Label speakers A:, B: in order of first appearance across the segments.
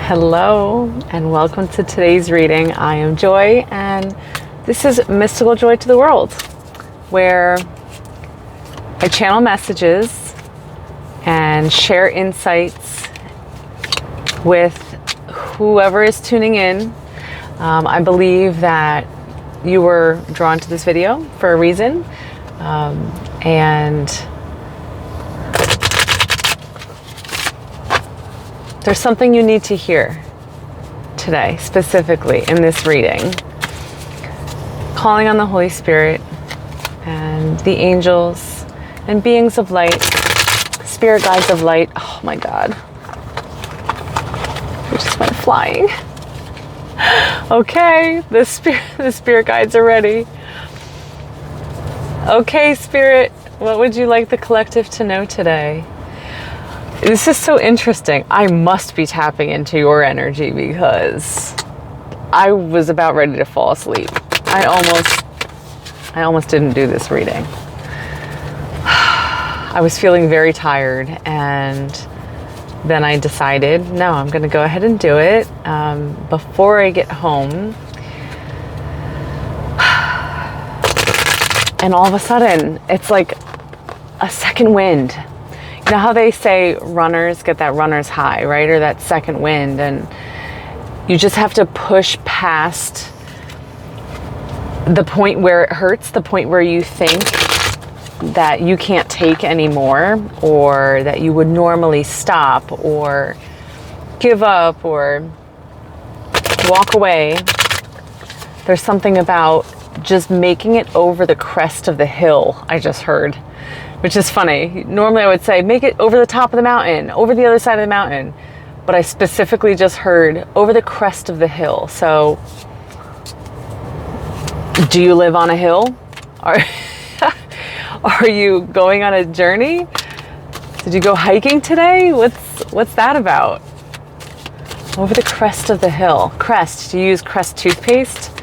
A: Hello and welcome to today's reading. I am Joy and this is Mystical Joy to the World, where I channel messages and share insights with whoever is tuning in. I believe that you were drawn to this video for a reason, and there's something you need to hear today, specifically in this reading. Calling on the Holy Spirit and the angels and beings of light, spirit guides of light. Oh my God. We just went flying. Okay, the spirit guides are ready. Okay, Spirit, what would you like the collective to know today? This is so interesting. I must be tapping into your energy because I was about ready to fall asleep. I almost didn't do this reading. I was feeling very tired, and then I decided, no, I'm going to go ahead and do it before I get home. And all of a sudden, it's like a second wind. You know how they say runners get that runner's high, right? Or that second wind, and you just have to push past the point where it hurts, the point where you think that you can't take anymore, or that you would normally stop or give up or walk away. There's something about just making it over the crest of the hill, I just heard. Which is funny. Normally I would say, make it over the top of the mountain, over the other side of the mountain. But I specifically just heard over the crest of the hill. So, do you live on a hill? Are you going on a journey? Did you go hiking today? What's that about? Over the crest of the hill. Crest, do you use Crest toothpaste?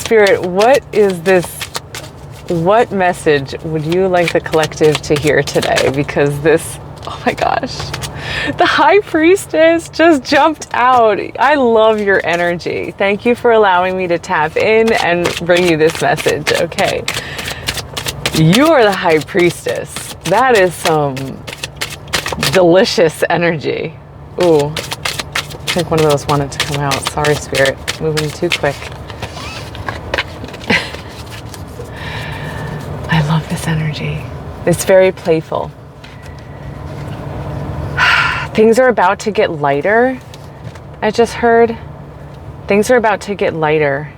A: Spirit, what is this? What message would you like the collective to hear today? Because this, oh my gosh, the High Priestess just jumped out. I love your energy. Thank you for allowing me to tap in and bring you this message. Okay. You are the High Priestess. That is some delicious energy. Ooh, I think one of those wanted to come out. Sorry, Spirit, moving too quick. I love this energy. It's very playful. Things are about to get lighter. I just heard. Things are about to get lighter.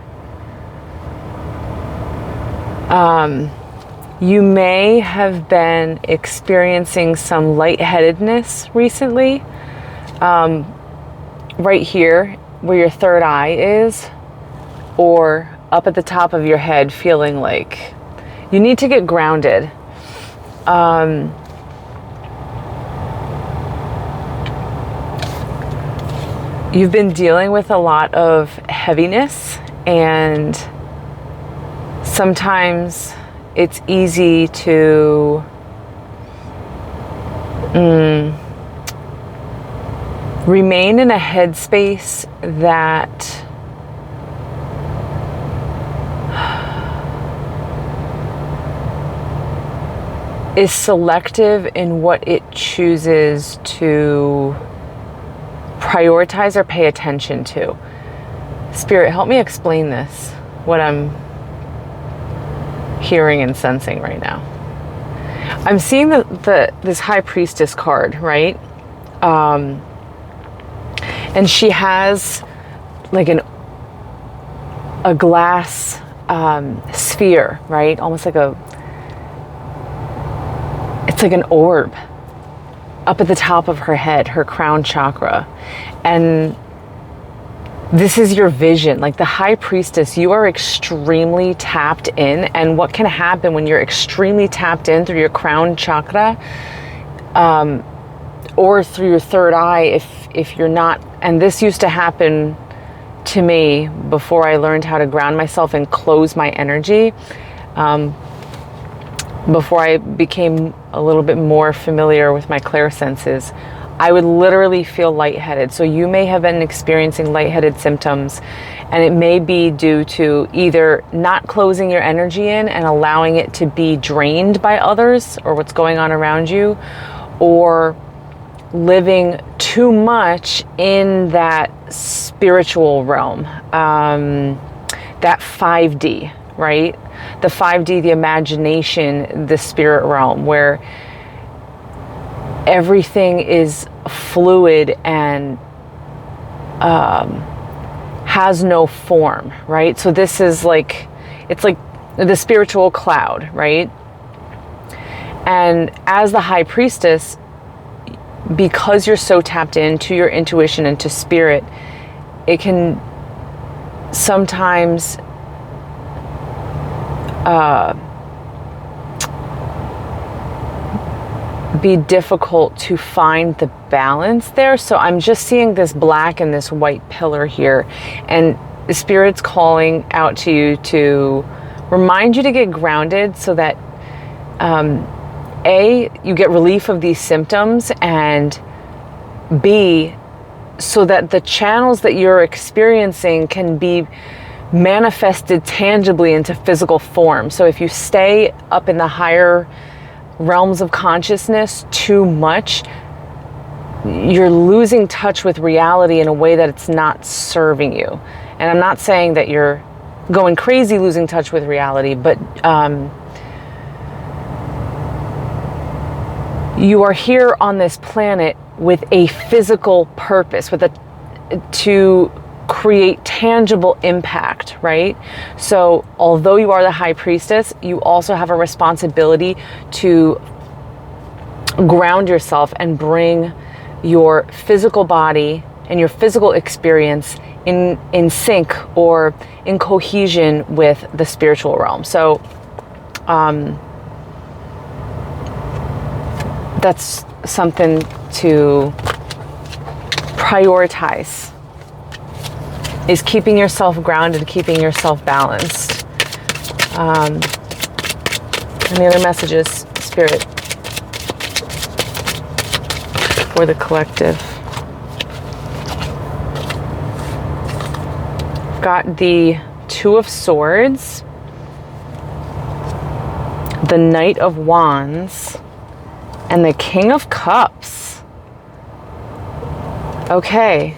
A: You may have been experiencing some lightheadedness recently. Right here, where your third eye is, or up at the top of your head, feeling like you need to get grounded. You've been dealing with a lot of heaviness, and sometimes it's easy to remain in a headspace that is selective in what it chooses to prioritize or pay attention to. Spirit, help me explain this, what I'm hearing and sensing right now. I'm seeing this High Priestess card, right? And she has like a glass sphere, right? Almost like it's like an orb up at the top of her head, her crown chakra. And this is your vision. Like the High Priestess, you are extremely tapped in. And what can happen when you're extremely tapped in through your crown chakra, or through your third eye, if you're not, and this used to happen to me before I learned how to ground myself and close my energy, before I became a little bit more familiar with my clairsenses, I would literally feel lightheaded. So you may have been experiencing lightheaded symptoms, and it may be due to either not closing your energy in and allowing it to be drained by others or what's going on around you, or living too much in that spiritual realm, that 5D, right? The 5D, the imagination, the spirit realm, where everything is fluid and has no form, right? So this is like, it's like the spiritual cloud, right? And as the high priestess, because you're so tapped into your intuition and to spirit, it can sometimes be difficult to find the balance there. So I'm just seeing this black and this white pillar here, and the spirit's calling out to you to remind you to get grounded so that A, you get relief of these symptoms, and B, so that the channels that you're experiencing can be manifested tangibly into physical form. So if you stay up in the higher realms of consciousness too much, you're losing touch with reality in a way that it's not serving you. And I'm not saying that you're going crazy losing touch with reality, but you are here on this planet with a physical purpose, to create tangible impact, right? So although you are the high priestess, you also have a responsibility to ground yourself and bring your physical body and your physical experience in sync or in cohesion with the spiritual realm. So that's something to prioritize, is keeping yourself grounded, keeping yourself balanced. Any other messages, Spirit, for the collective? Got the Two of Swords, the Knight of Wands, and the King of Cups. Okay.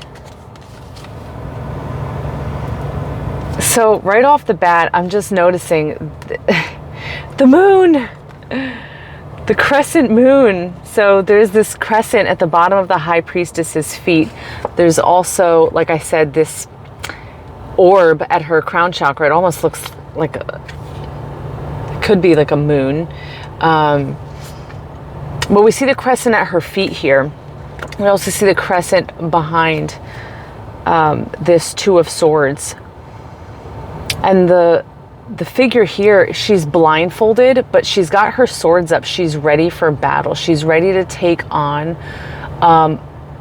A: So right off the bat, I'm just noticing the moon, the crescent moon. So there's this crescent at the bottom of the high priestess's feet. There's also, like I said, this orb at her crown chakra. It almost looks like it could be like a moon. But we see the crescent at her feet here. We also see the crescent behind this Two of Swords. And the figure here, she's blindfolded, but she's got her swords up. She's ready for battle. She's ready to take on.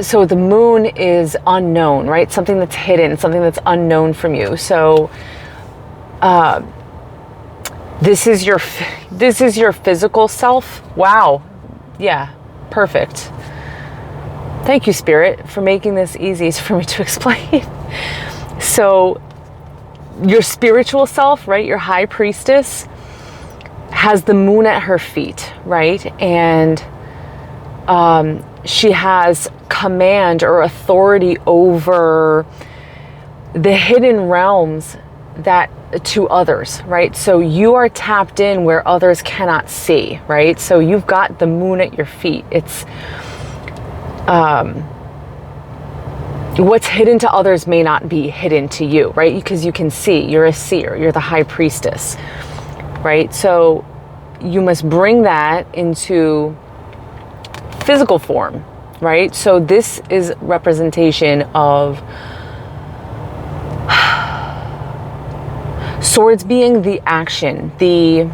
A: So the moon is unknown, right? Something that's hidden, something that's unknown from you. So this is your physical self. Wow. Yeah, perfect. Thank you, Spirit, for making this easy for me to explain. So your spiritual self, right, your high priestess, has the moon at her feet, right? And she has command or authority over the hidden realms that to others, right? So you are tapped in where others cannot see, right? So you've got the moon at your feet. It's what's hidden to others may not be hidden to you, right? Because you can see, you're a seer, you're the high priestess, right? So you must bring that into physical form, right? So this is representation of swords being the action, the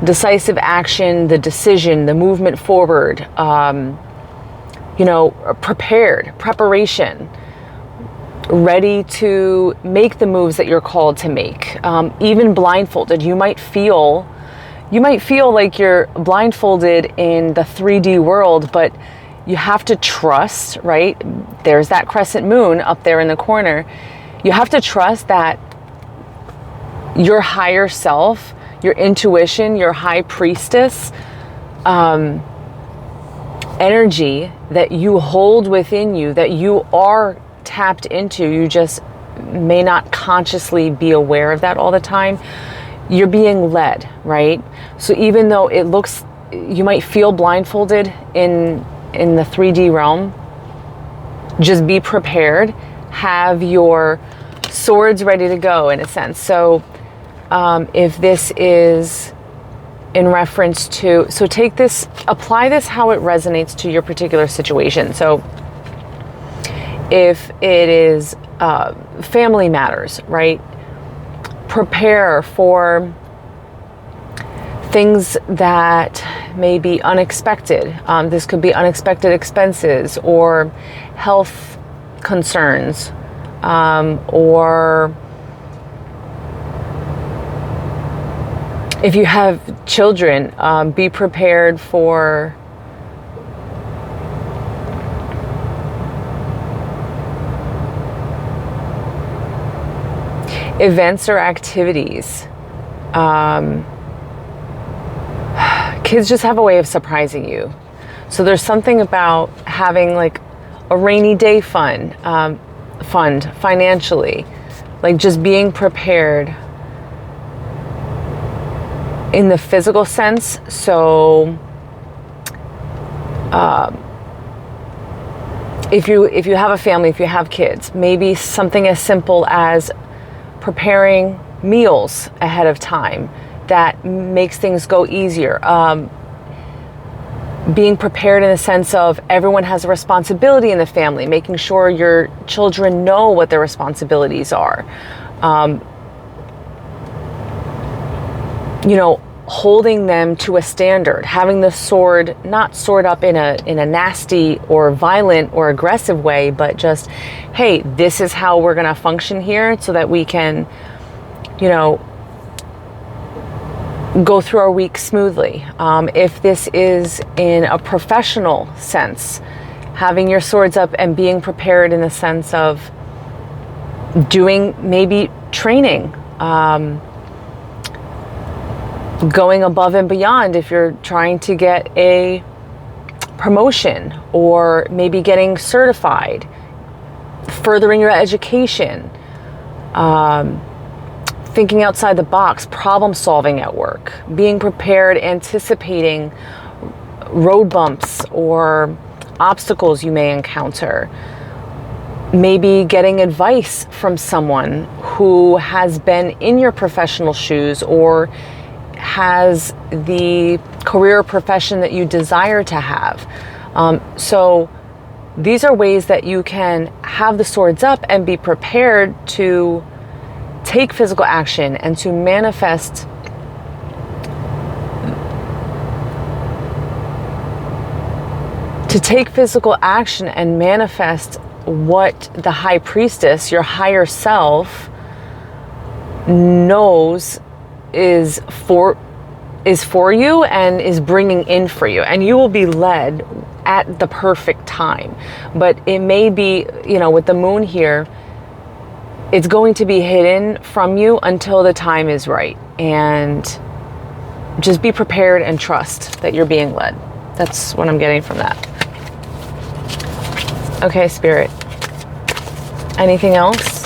A: decisive action, the decision, the movement forward, preparation, ready to make the moves that you're called to make. Even blindfolded, you might feel you might feel like you're blindfolded in the 3D world, but you have to trust, right? There's that crescent moon up there in the corner. You have to trust that your higher self, your intuition, your high priestess energy that you hold within you, that you are tapped into, you just may not consciously be aware of that all the time. You're being led, right? So even though it looks, you might feel blindfolded in the 3D realm, just be prepared. Have your swords ready to go, in a sense. So if this is in reference to, so take this, apply this how it resonates to your particular situation. So if it is family matters, right? Prepare for things that may be unexpected. This could be unexpected expenses or health concerns, or if you have children, be prepared for events or activities. Kids just have a way of surprising you. So there's something about having like a rainy day fund financially, like just being prepared in the physical sense. So if you have a family, if you have kids, maybe something as simple as preparing meals ahead of time that makes things go easier. Being prepared in the sense of everyone has a responsibility in the family, making sure your children know what their responsibilities are. You know, holding them to a standard, having the sword, not sword up in a nasty or violent or aggressive way, but just, hey, this is how we're going to function here so that we can, you know, go through our week smoothly. If this is in a professional sense, having your swords up and being prepared in the sense of doing maybe training, going above and beyond if you're trying to get a promotion or maybe getting certified, furthering your education, thinking outside the box, problem solving at work, being prepared, anticipating road bumps or obstacles you may encounter. Maybe getting advice from someone who has been in your professional shoes or has the career or profession that you desire to have. So these are ways that you can have the swords up and be prepared to take physical action and to manifest what the high priestess, your higher self, knows is for you and is bringing in for you, and you will be led at the perfect time. But it may be, you know, with the moon here, it's going to be hidden from you until the time is right. And just be prepared and trust that you're being led. That's what I'm getting from that. Okay, Spirit. Anything else?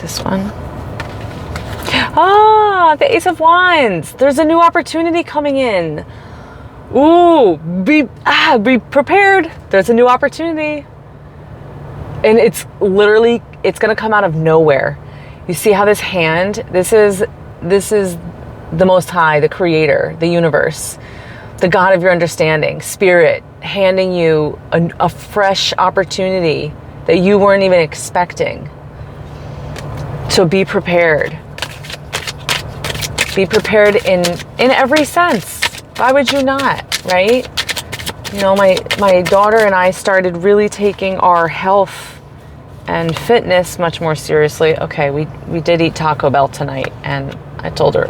A: This one. Ah, the Ace of Wands. There's a new opportunity coming in. Ooh, be prepared. There's a new opportunity. And it's literally, it's going to come out of nowhere. You see how this hand, this is the Most High, the Creator, the universe, the God of your understanding, Spirit, handing you a fresh opportunity that you weren't even expecting. So be prepared. Be prepared in every sense. Why would you not, right? You know, my daughter and I started really taking our health and fitness much more seriously. Okay, we did eat Taco Bell tonight, and I told her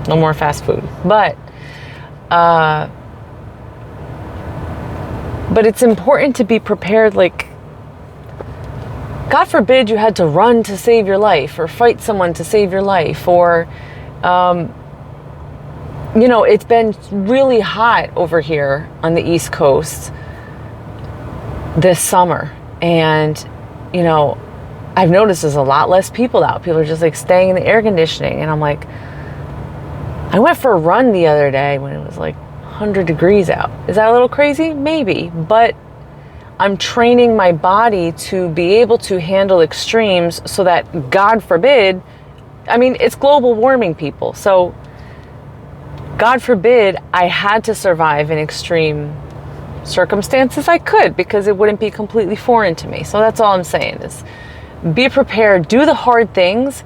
A: No more fast food. But it's important to be prepared. Like, God forbid you had to run to save your life, or fight someone to save your life, or, you know, it's been really hot over here on the East Coast this summer. And, you know, I've noticed there's a lot less people out. People are just like staying in the air conditioning. And I'm like, I went for a run the other day when it was like 100 degrees out. Is that a little crazy? Maybe. But I'm training my body to be able to handle extremes so that, God forbid, I mean, it's global warming, people. So, God forbid I had to survive in extreme circumstances, I could, because it wouldn't be completely foreign to me. So that's all I'm saying is be prepared. Do the hard things.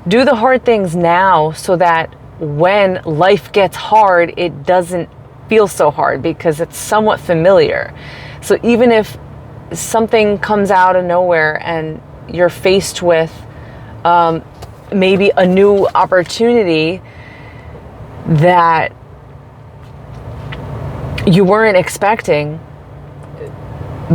A: Do the hard things now so that when life gets hard, it doesn't feel so hard because it's somewhat familiar. So even if something comes out of nowhere and you're faced with maybe a new opportunity that you weren't expecting,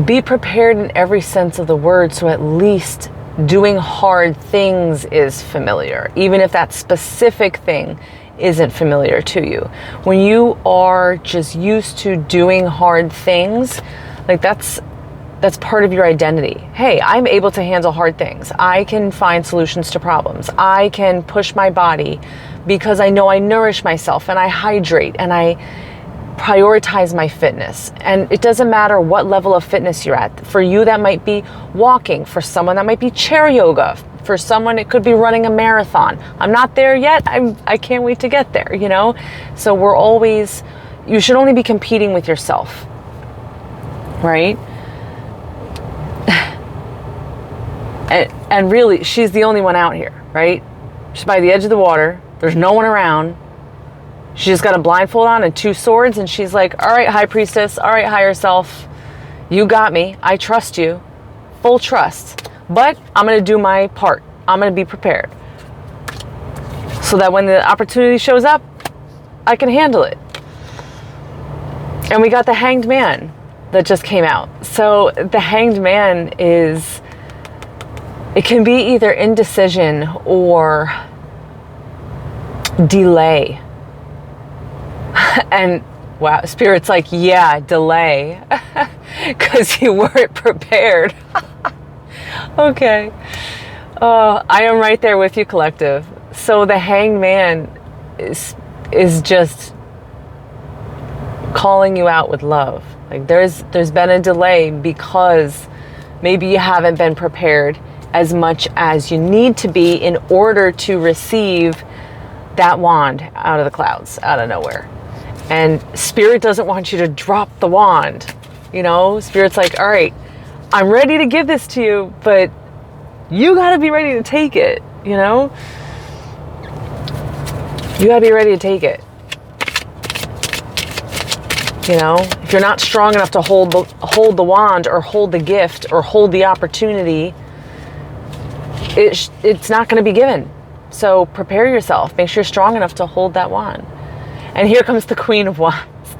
A: be prepared in every sense of the word, so at least doing hard things is familiar, even if that specific thing isn't familiar to you. When you are just used to doing hard things, like that's part of your identity. Hey, I'm able to handle hard things. I can find solutions to problems. I can push my body because I know I nourish myself and I hydrate and I prioritize my fitness. And it doesn't matter what level of fitness you're at. For you, that might be walking. For someone, that might be chair yoga. For someone, it could be running a marathon. I'm not there yet. I can't wait to get there, you know? So you should only be competing with yourself, right? And really, she's the only one out here, right? She's by the edge of the water. There's no one around. She just got a blindfold on and 2 swords, and she's like, all right, high priestess, all right, higher self, you got me. I trust you. Full trust. But I'm going to do my part. I'm going to be prepared so that when the opportunity shows up, I can handle it. And we got the Hanged Man that just came out. So the Hanged Man it can be either indecision or delay. And wow, Spirit's like, yeah, delay, because you weren't prepared. Okay. I am right there with you, collective. So the Hanged Man is just calling you out with love. Like there's been a delay because maybe you haven't been prepared as much as you need to be in order to receive that wand out of the clouds, out of nowhere. And Spirit doesn't want you to drop the wand. You know, Spirit's like, all right, I'm ready to give this to you, but you got to be ready to take it, you know? You got to be ready to take it. You know, if you're not strong enough to hold the wand or hold the gift or hold the opportunity, it's not going to be given. So prepare yourself. Make sure you're strong enough to hold that wand. And here comes the Queen of Wands.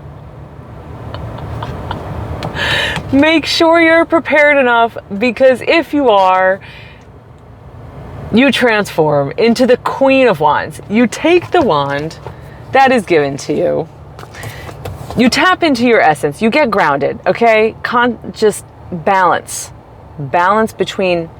A: Make sure you're prepared enough, because if you are, you transform into the Queen of Wands. You take the wand that is given to you. You tap into your essence. You get grounded, okay? Just balance. Balance between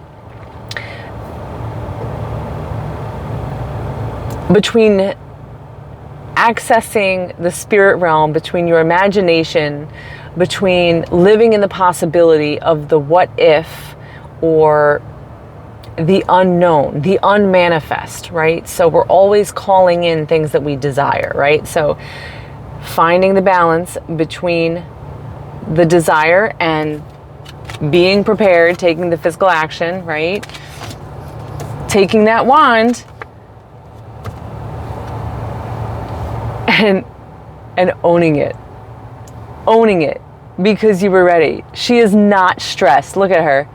A: accessing the spirit realm, between your imagination, between living in the possibility of the what if or the unknown, the unmanifest, right? So we're always calling in things that we desire, right? So finding the balance between the desire and being prepared, taking the physical action, right? Taking that wand and owning it. Owning it because you were ready. She is not stressed. Look at her.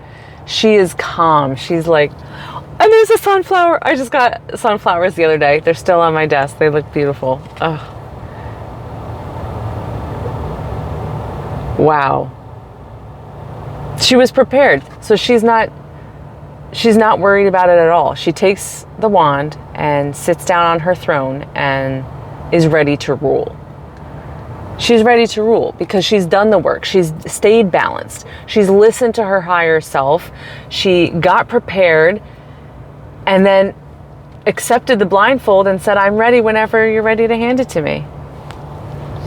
A: She is calm. She's like, And there's a sunflower. I just got sunflowers the other day. They're still on my desk. They look beautiful. Oh. Wow. She was prepared. So she's not worried about it at all. She takes the wand and sits down on her throne and is ready to rule. She's ready to rule because she's done the work. She's stayed balanced. She's listened to her higher self. She got prepared and then accepted the blindfold and said, I'm ready whenever you're ready to hand it to me.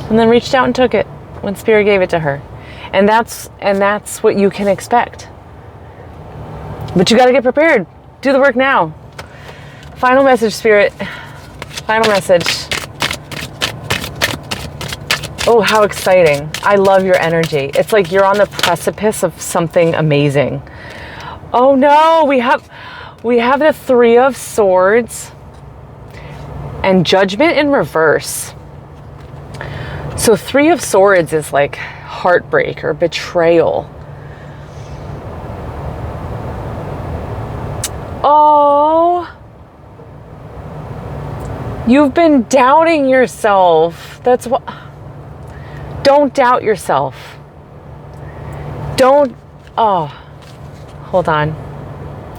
A: And then reached out and took it when Spirit gave it to her. And that's what you can expect. But you got to get prepared. Do the work now. Final message, Spirit. Final message. Oh, how exciting. I love your energy. It's like you're on the precipice of something amazing. Oh no, we have the Three of Swords and Judgment in reverse. So Three of Swords is like heartbreak or betrayal. Oh, you've been doubting yourself. That's what. Don't doubt yourself. Don't. Oh, hold on.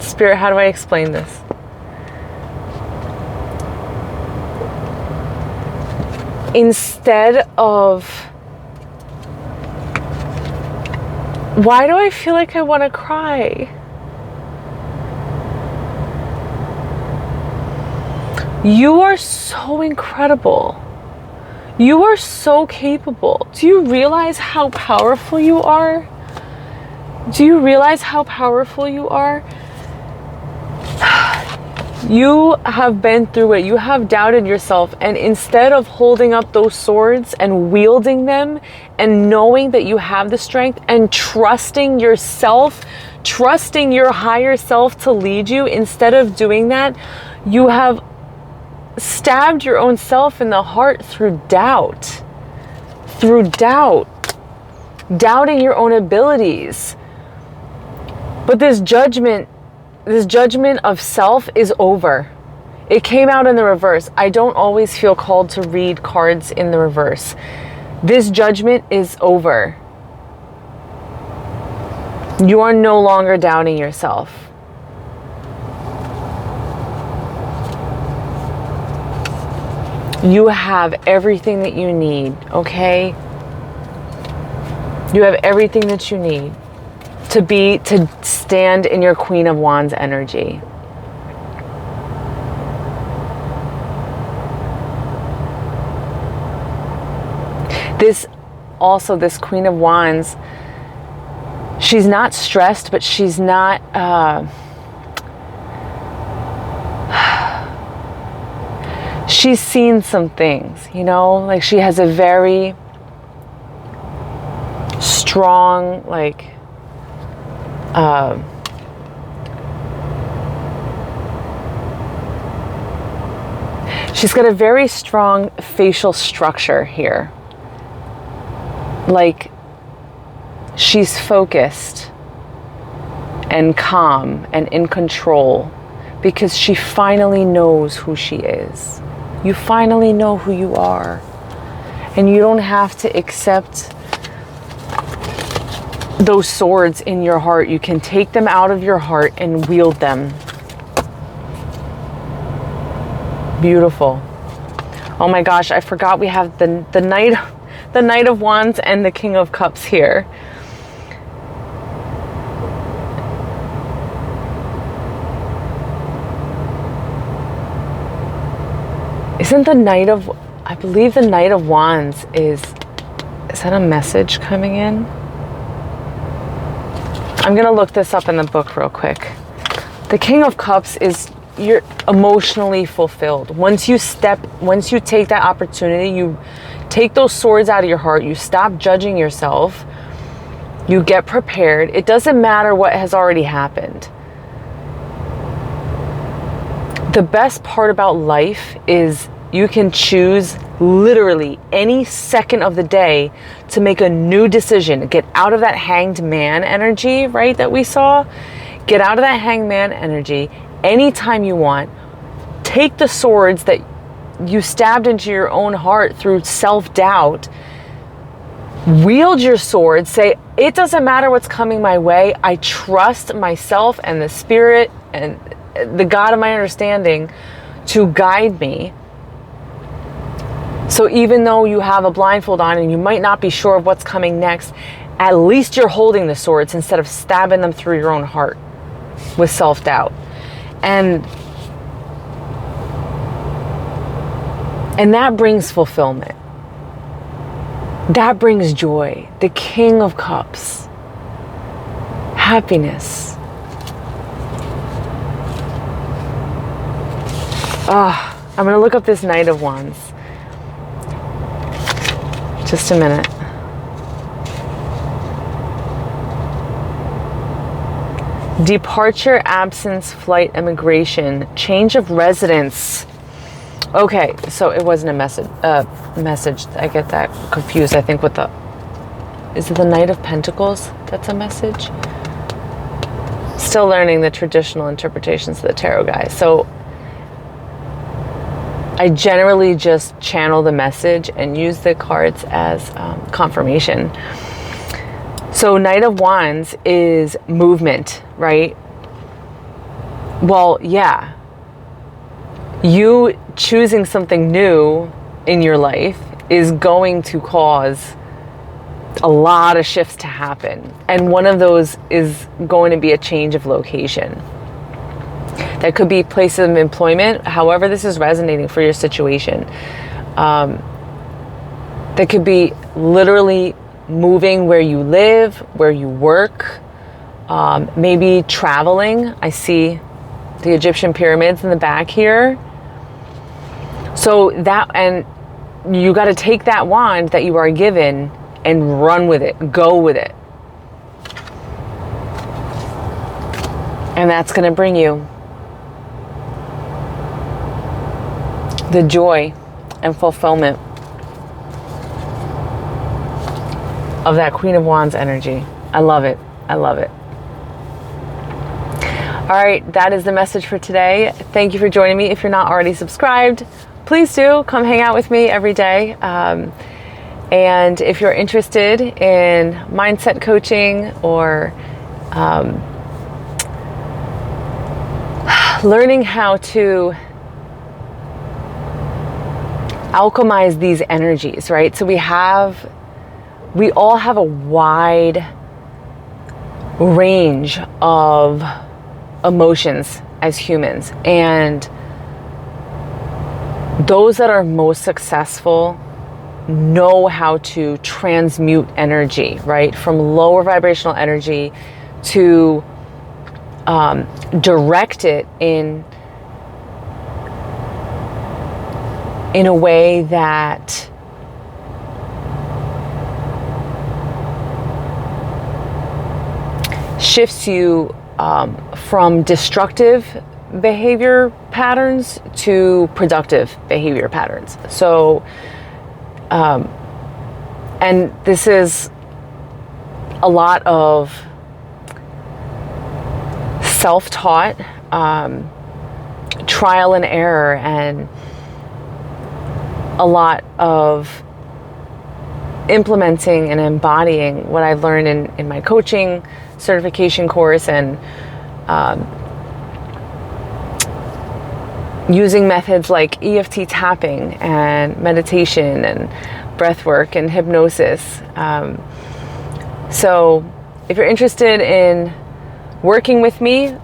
A: Spirit, how do I explain this? Instead of. Why do I feel like I want to cry? You are so incredible. You are so capable. Do you realize how powerful you are? Do you realize how powerful you are? You have been through it. You have doubted yourself. And instead of holding up those swords and wielding them and knowing that you have the strength and trusting yourself, trusting your higher self to lead you, instead of doing that, you have stabbed your own self in the heart through doubt. Through doubt. Doubting your own abilities. But this judgment of self is over. It came out in the reverse. I don't always feel called to read cards in the reverse. This judgment is over. You are no longer doubting yourself. You have everything that you need, okay? You have everything that you need to stand in your Queen of Wands energy. This Queen of Wands, she's not stressed, but she's not she's seen some things, you know, like she has a very strong, like, she's got a very strong facial structure here. Like, she's focused and calm and in control because she finally knows who she is. You finally know who you are. And you don't have to accept those swords in your heart. You can take them out of your heart and wield them. Beautiful. Oh my gosh, I forgot we have the Knight of Wands and the King of Cups here. Isn't the Knight of, I believe the Knight of Wands is that a message coming in? I'm gonna look this up in the book real quick. The King of Cups is, you're emotionally fulfilled. Once you take that opportunity, you take those swords out of your heart, you stop judging yourself, you get prepared. It doesn't matter what has already happened. The best part about life is you can choose literally any second of the day to make a new decision. Get out of that hanged man energy, right, that we saw. Get out of that hanged man energy anytime you want. Take the swords that you stabbed into your own heart through self-doubt. Wield your sword. Say, it doesn't matter what's coming my way. I trust myself and the Spirit and the God of my understanding to guide me. So even though you have a blindfold on and you might not be sure of what's coming next, at least you're holding the swords instead of stabbing them through your own heart with self-doubt. And that brings fulfillment. That brings joy. The King of Cups. Happiness. I'm going to look up this Knight of Wands. Just a minute. Departure, absence, flight, immigration, change of residence. Okay, so it wasn't a message. I get that confused. I think with is it the Knight of Pentacles? That's a message. Still learning the traditional interpretations of the tarot, guys. So I generally just channel the message and use the cards as confirmation. So Knight of Wands is movement, right? Well, yeah. You choosing something new in your life is going to cause a lot of shifts to happen. And one of those is going to be a change of location. That could be place of employment, however this is resonating for your situation. That could be literally moving where you live, where you work, maybe traveling. I see the Egyptian pyramids in the back here. So that, and you got to take that wand that you are given and run with it, go with it. And that's going to bring you the joy and fulfillment of that Queen of Wands energy. I love it. I love it. All right, that is the message for today. Thank you for joining me. If you're not already subscribed, please do come hang out with me every day. And if you're interested in mindset coaching or learning how to alchemize these energies, right? So we all have a wide range of emotions as humans, and those that are most successful know how to transmute energy, right? From lower vibrational energy to direct it in a way that shifts you from destructive behavior patterns to productive behavior patterns. So, and this is a lot of self-taught, trial and error, and a lot of implementing and embodying what I've learned in my coaching certification course, and using methods like EFT tapping and meditation and breath work and hypnosis. So if you're interested in working with me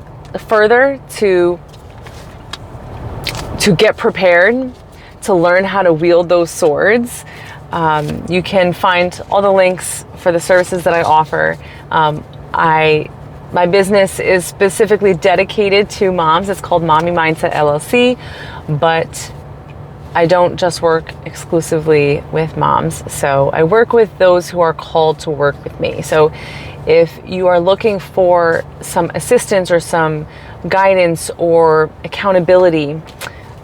A: further to get prepared to learn how to wield those swords, you can find all the links for the services that I offer. My business is specifically dedicated to moms. It's called Mommy Mindset LLC, but I don't just work exclusively with moms. So I work with those who are called to work with me. So if you are looking for some assistance or some guidance or accountability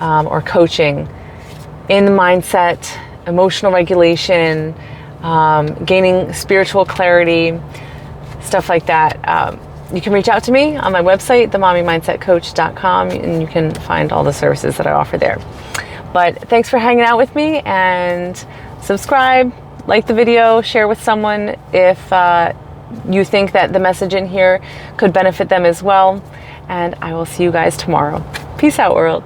A: or coaching in the mindset, emotional regulation, gaining spiritual clarity, stuff like that, you can reach out to me on my website, themommymindsetcoach.com, and you can find all the services that I offer there. But thanks for hanging out with me, and subscribe, like the video, share with someone if you think that the message in here could benefit them as well. And I will see you guys tomorrow. Peace out, world.